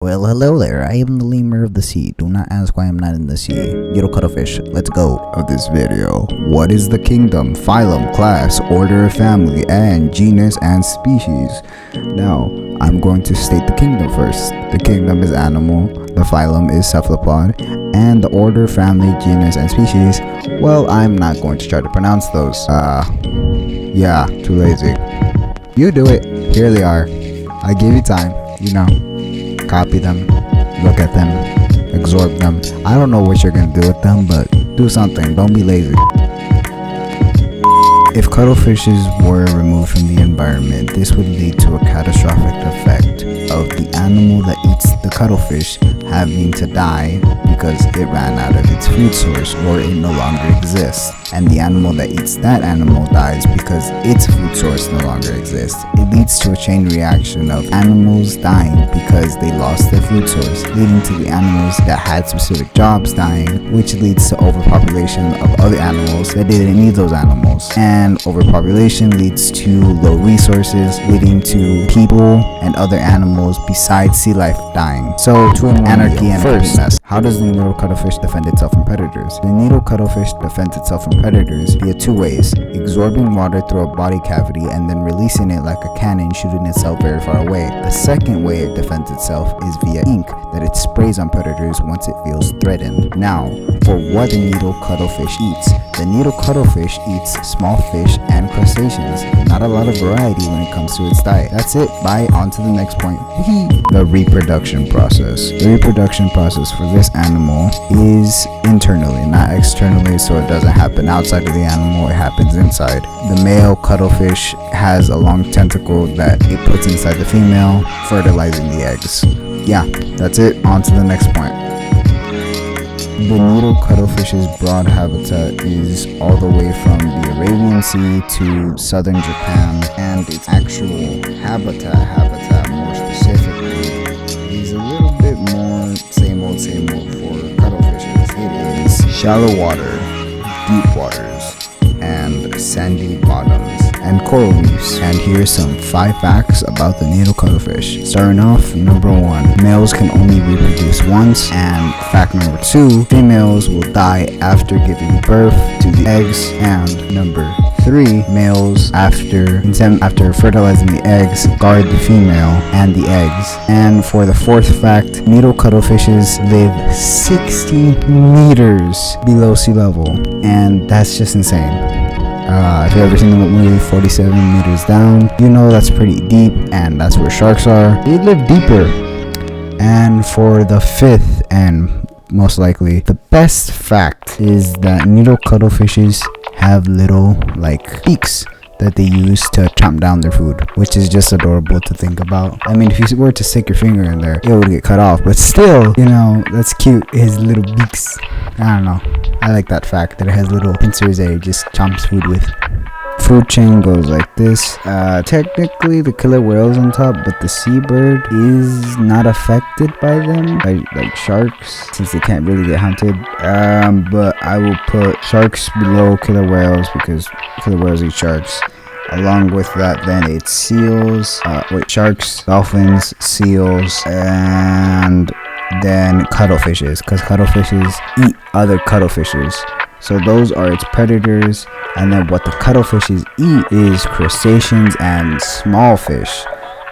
Well, hello there. I am the lemur of the sea. Do not ask why I'm not in the sea. Little cuttlefish, let's go. Of this video, what is the kingdom, phylum, class, order, family, and genus and species? Now, I'm going to state the kingdom first. The kingdom is animal, the phylum is cephalopod, and the order, family, genus, and species, well, I'm not going to try to pronounce those. Yeah, too lazy. You do it. Here they are. I gave you time, you know. Copy them, look at them, absorb them. I don't know what you're gonna do with them, but do something. Don't be lazy. If cuttlefishes were removed from the environment, this would lead to a catastrophic effect of the animal that eats the cuttlefish having to die because it ran out of its food source or it no longer exists, and the animal that eats that animal dies because its food source no longer exists. It leads to a chain reaction of animals dying because they lost their food source, leading to the animals that had specific jobs dying, which leads to overpopulation of other animals that didn't need those animals, and overpopulation leads to low resources, leading to people and other animals besides sea life dying. So to an anarchy and first, how does the needle cuttlefish defend itself from predators? The needle cuttlefish defends itself from predators via two ways: absorbing water through a body cavity and then releasing it like a cannon, shooting itself very far away. The second way it defends itself is via ink that it sprays on predators once it feels threatened. Now, for what the needle cuttlefish eats. The needle cuttlefish eats small fish and crustaceans. Not a lot of variety when it comes to its diet. That's it. Bye. On to the next point. The reproduction process. The reproduction process for this animal is internally, not externally, so it doesn't happen outside of the animal, it happens inside. The male cuttlefish has a long tentacle that it puts inside the female, fertilizing the eggs. Yeah, that's it. On to the next point. The needle cuttlefish's broad habitat is all the way from the Arabian Sea to southern Japan, and its actual habitat more specifically, is a little bit more same old for cuttlefishes. It is shallow water, deep waters, and sandy bottoms, and coral reefs. And here's some 5 facts about the needle cuttlefish. Starting off, number 1, males can only reproduce once, and fact number 2, females will die after giving birth to the eggs, and number 3, males after fertilizing the eggs guard the female and the eggs. And for the 4th fact, needle cuttlefishes live 60 meters below sea level, and that's just insane. If you've ever seen the movie 47 meters down, you know that's pretty deep, and that's where sharks are. They live deeper. And for the 5th and most likely the best fact is that needle cuttlefishes have little beaks that they use to chomp down their food, which is just adorable to think about. I mean, if you were to stick your finger in there, it would get cut off, but still, you know, that's cute. His little beaks. I don't know. I like that fact that it has little pincers that it just chomps food with. Food chain goes like this. Technically the killer whale's on top, but the seabird is not affected by them, like sharks, since they can't really get hunted. But I will put sharks below killer whales because killer whales eat sharks. Along with that, then it's seals, sharks, dolphins, seals, and then cuttlefishes, because cuttlefishes eat other cuttlefishes. So those are its predators, and then what the cuttlefishes eat is crustaceans and small fish.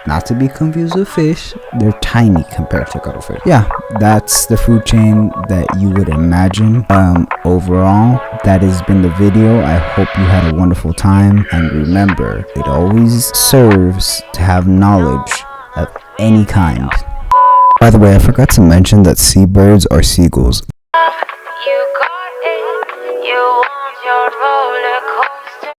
Not to be confused with fish, they're tiny compared to cuttlefish. Yeah, that's the food chain that you would imagine. Overall, that has been the video. I hope you had a wonderful time, and remember, it always serves to have knowledge of any kind. By the way, I forgot to mention that seabirds are seagulls.